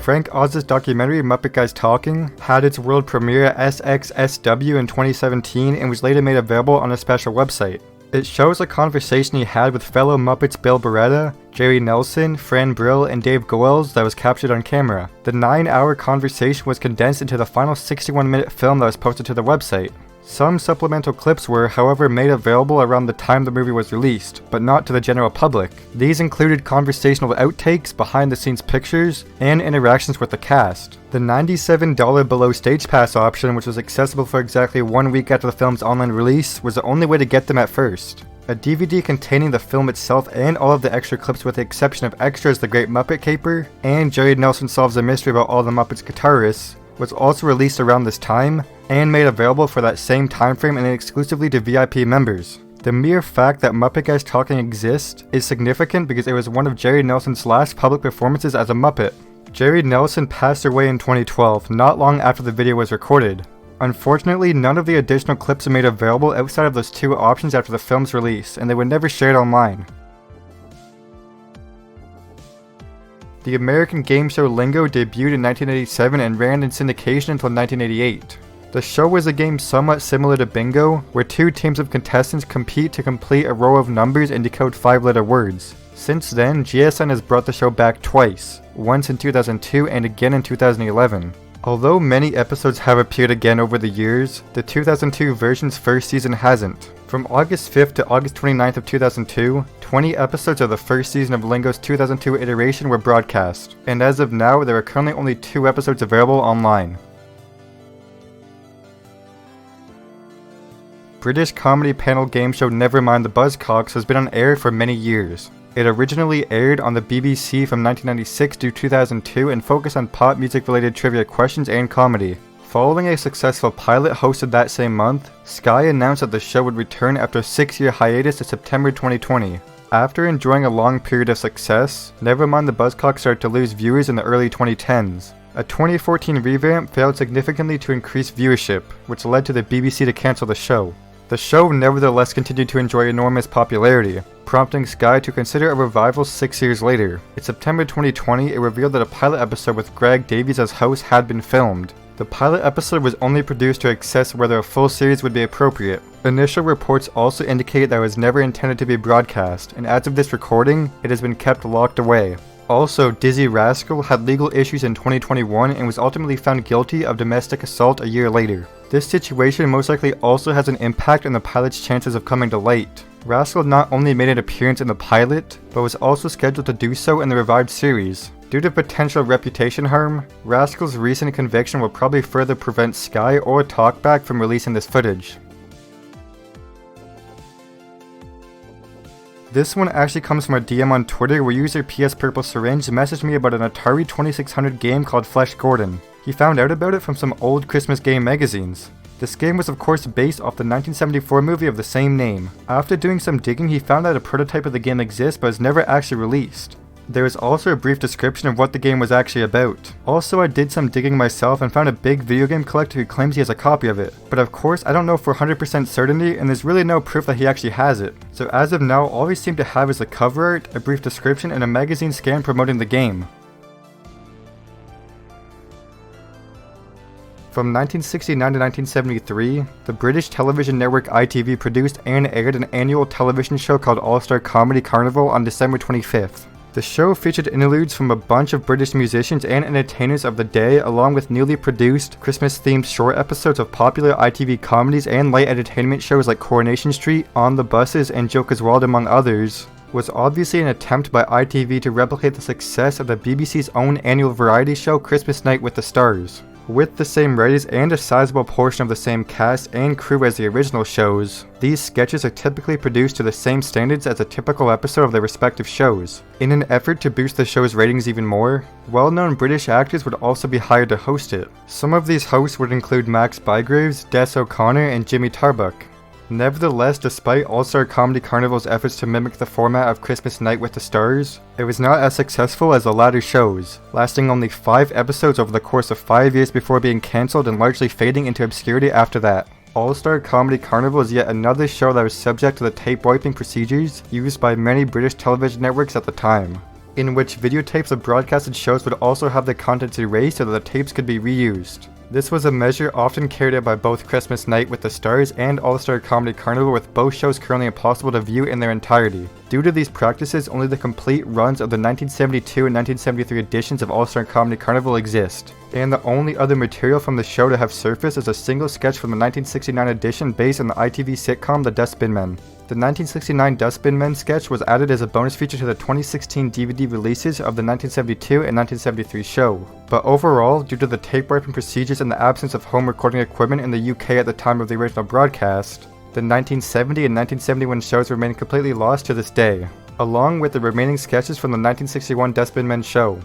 Frank Oz's documentary Muppet Guys Talking had its world premiere at SXSW in 2017 and was later made available on a special website. It shows a conversation he had with fellow Muppets Bill Beretta, Jerry Nelson, Fran Brill, and Dave Goelz that was captured on camera. The 9-hour conversation was condensed into the final 61-minute film that was posted to the website. Some supplemental clips were, however, made available around the time the movie was released, but not to the general public. These included conversational outtakes, behind-the-scenes pictures, and interactions with the cast. The $97 below stage pass option, which was accessible for exactly 1 week after the film's online release, was the only way to get them at first. A DVD containing the film itself and all of the extra clips with the exception of extras The Great Muppet Caper and Jerry Nelson Solves a Mystery About All the Muppets Guitarists was also released around this time and made available for that same time frame and exclusively to VIP members. The mere fact that Muppet Guys Talking exists is significant because it was one of Jerry Nelson's last public performances as a Muppet. Jerry Nelson passed away in 2012, not long after the video was recorded. Unfortunately, none of the additional clips are made available outside of those 2 options after the film's release, and they were never shared online. The American game show Lingo debuted in 1987 and ran in syndication until 1988. The show was a game somewhat similar to Bingo, where 2 teams of contestants compete to complete a row of numbers and decode 5-letter words. Since then, GSN has brought the show back twice, once in 2002 and again in 2011. Although many episodes have appeared again over the years, the 2002 version's first season hasn't. From August 5th to August 29th of 2002, 20 episodes of the first season of Lingo's 2002 iteration were broadcast, and as of now, there are currently only 2 episodes available online. British comedy panel game show Nevermind the Buzzcocks has been on air for many years. It originally aired on the BBC from 1996 to 2002 and focused on pop music related trivia questions and comedy. Following a successful pilot hosted that same month, Sky announced that the show would return after a 6-year hiatus in September 2020. After enjoying a long period of success, Nevermind the Buzzcocks started to lose viewers in the early 2010s. A 2014 revamp failed significantly to increase viewership, which led to the BBC to cancel the show. The show nevertheless continued to enjoy enormous popularity, prompting Sky to consider a revival 6 years later. In September 2020, it revealed that a pilot episode with Greg Davies as host had been filmed. The pilot episode was only produced to assess whether a full series would be appropriate. Initial reports also indicate that it was never intended to be broadcast, and as of this recording, it has been kept locked away. Also, Dizzy Rascal had legal issues in 2021 and was ultimately found guilty of domestic assault a year later. This situation most likely also has an impact on the pilot's chances of coming to light. Rascal not only made an appearance in the pilot, but was also scheduled to do so in the revived series. Due to potential reputation harm, Rascal's recent conviction will probably further prevent Sky or Talkback from releasing this footage. This one actually comes from a DM on Twitter where user PS Purple Syringe messaged me about an Atari 2600 game called Flesh Gordon. He found out about it from some old Christmas game magazines. This game was of course based off the 1974 movie of the same name. After doing some digging, he found that a prototype of the game exists but was never actually released. There is also a brief description of what the game was actually about. Also, I did some digging myself and found a big video game collector who claims he has a copy of it. But of course, I don't know for 100% certainty and there's really no proof that he actually has it. So as of now, all we seem to have is the cover art, a brief description, and a magazine scan promoting the game. From 1969 to 1973, the British television network ITV produced and aired an annual television show called All-Star Comedy Carnival on December 25th. The show featured interludes from a bunch of British musicians and entertainers of the day, along with newly produced Christmas-themed short episodes of popular ITV comedies and light entertainment shows like Coronation Street, On the Buses, and Joker's World, among others. Was obviously an attempt by ITV to replicate the success of the BBC's own annual variety show Christmas Night with the Stars. With the same writers and a sizable portion of the same cast and crew as the original shows, these sketches are typically produced to the same standards as a typical episode of their respective shows. In an effort to boost the show's ratings even more, well-known British actors would also be hired to host it. Some of these hosts would include Max Bygraves, Des O'Connor, and Jimmy Tarbuck. Nevertheless, despite All-Star Comedy Carnival's efforts to mimic the format of Christmas Night with the Stars, it was not as successful as the latter shows, lasting only 5 episodes over the course of 5 years before being cancelled and largely fading into obscurity after that. All-Star Comedy Carnival is yet another show that was subject to the tape wiping procedures used by many British television networks at the time. in which videotapes of broadcasted shows would also have the contents erased so that the tapes could be reused. This was a measure often carried out by both Christmas Night with the Stars and All-Star Comedy Carnival, with both shows currently impossible to view in their entirety. Due to these practices, only the complete runs of the 1972 and 1973 editions of All-Star Comedy Carnival exist, and the only other material from the show to have surfaced is a single sketch from the 1969 edition based on the ITV sitcom The Dustbin Men. The 1969 Dustbin Men sketch was added as a bonus feature to the 2016 DVD releases of the 1972 and 1973 show. But overall, due to the tape wiping procedures and the absence of home recording equipment in the UK at the time of the original broadcast, the 1970 and 1971 shows remain completely lost to this day, along with the remaining sketches from the 1961 Dustbin Men show.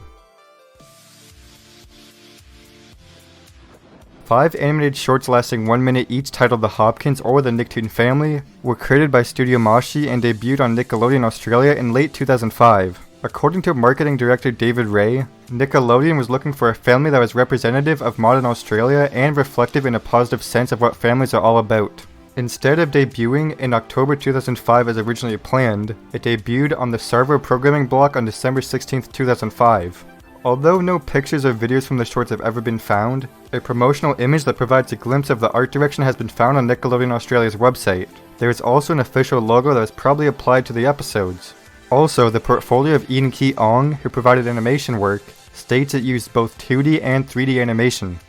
5 animated shorts lasting 1 minute each titled The Hopkins or The Nicotine Family were created by Studio Moshi and debuted on Nickelodeon Australia in late 2005. According to marketing director David Ray, Nickelodeon was looking for a family that was representative of modern Australia and reflective in a positive sense of what families are all about. Instead of debuting in October 2005 as originally planned, it debuted on the Sarvo programming block on December 16, 2005. Although no pictures or videos from the shorts have ever been found, a promotional image that provides a glimpse of the art direction has been found on Nickelodeon Australia's website. There is also an official logo that was probably applied to the episodes. Also, the portfolio of Ian Kee Ong, who provided animation work, states it used both 2D and 3D animation.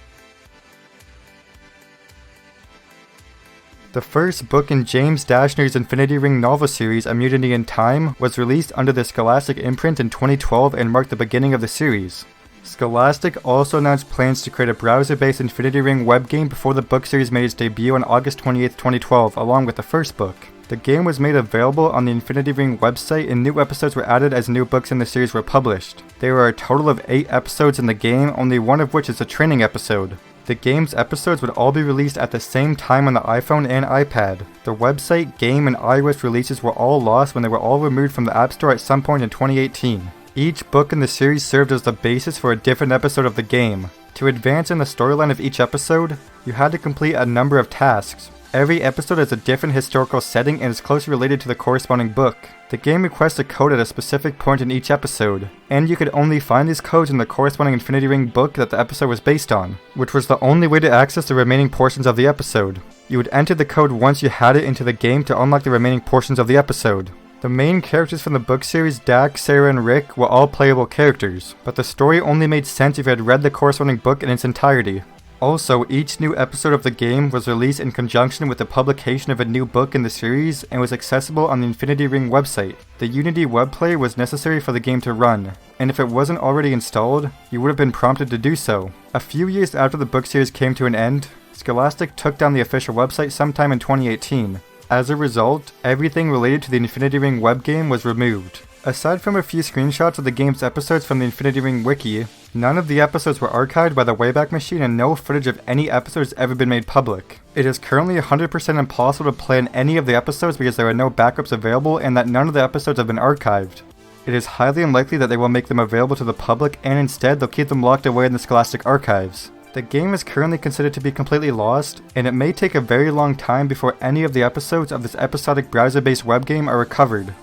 The first book in James Dashner's Infinity Ring novel series, A Mutiny in Time, was released under the Scholastic imprint in 2012 and marked the beginning of the series. Scholastic also announced plans to create a browser-based Infinity Ring web game before the book series made its debut on August 28, 2012, along with the first book. The game was made available on the Infinity Ring website, and new episodes were added as new books in the series were published. There are a total of 8 episodes in the game, only one of which is a training episode. The game's episodes would all be released at the same time on the iPhone and iPad. The website, game, and iOS releases were all lost when they were all removed from the App Store at some point in 2018. Each book in the series served as the basis for a different episode of the game. To advance in the storyline of each episode, you had to complete a number of tasks. Every episode has a different historical setting and is closely related to the corresponding book. The game requests a code at a specific point in each episode, and you could only find these codes in the corresponding Infinity Ring book that the episode was based on, which was the only way to access the remaining portions of the episode. You would enter the code once you had it into the game to unlock the remaining portions of the episode. The main characters from the book series, Dak, Sarah, and Rick, were all playable characters, but the story only made sense if you had read the corresponding book in its entirety. Also, each new episode of the game was released in conjunction with the publication of a new book in the series and was accessible on the Infinity Ring website. The Unity web player was necessary for the game to run, and if it wasn't already installed, you would have been prompted to do so. A few years after the book series came to an end, Scholastic took down the official website sometime in 2018. As a result, everything related to the Infinity Ring web game was removed. Aside from a few screenshots of the game's episodes from the Infinity Ring wiki, none of the episodes were archived by the Wayback Machine and no footage of any episodes ever been made public. It is currently 100% impossible to play in any of the episodes because there are no backups available and that none of the episodes have been archived. It is highly unlikely that they will make them available to the public, and instead they'll keep them locked away in the Scholastic archives. The game is currently considered to be completely lost, and it may take a very long time before any of the episodes of this episodic browser-based web game are recovered.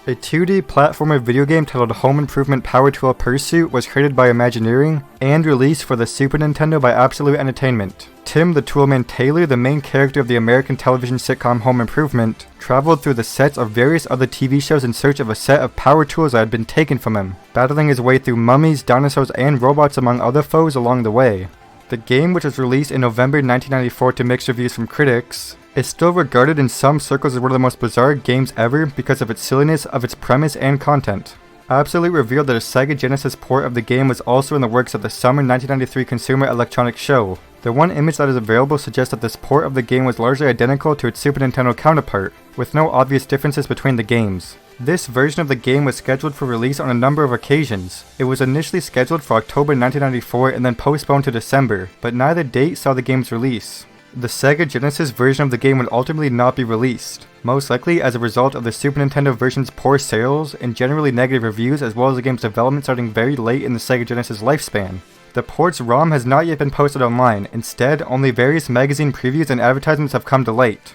A 2D platformer video game titled Home Improvement Power Tool Pursuit was created by Imagineering and released for the Super Nintendo by Absolute Entertainment. Tim the Toolman Taylor, the main character of the American television sitcom Home Improvement, traveled through the sets of various other TV shows in search of a set of power tools that had been taken from him, battling his way through mummies, dinosaurs, and robots among other foes along the way. The game, which was released in November 1994 to mixed reviews from critics, is still regarded in some circles as one of the most bizarre games ever because of its silliness of its premise and content. Absolute revealed that a Sega Genesis port of the game was also in the works at the summer 1993 Consumer Electronics Show. The one image that is available suggests that this port of the game was largely identical to its Super Nintendo counterpart, with no obvious differences between the games. This version of the game was scheduled for release on a number of occasions. It was initially scheduled for October 1994 and then postponed to December, but neither date saw the game's release. The Sega Genesis version of the game would ultimately not be released, most likely as a result of the Super Nintendo version's poor sales and generally negative reviews, as well as the game's development starting very late in the Sega Genesis lifespan. The port's ROM has not yet been posted online. Instead, only various magazine previews and advertisements have come to light.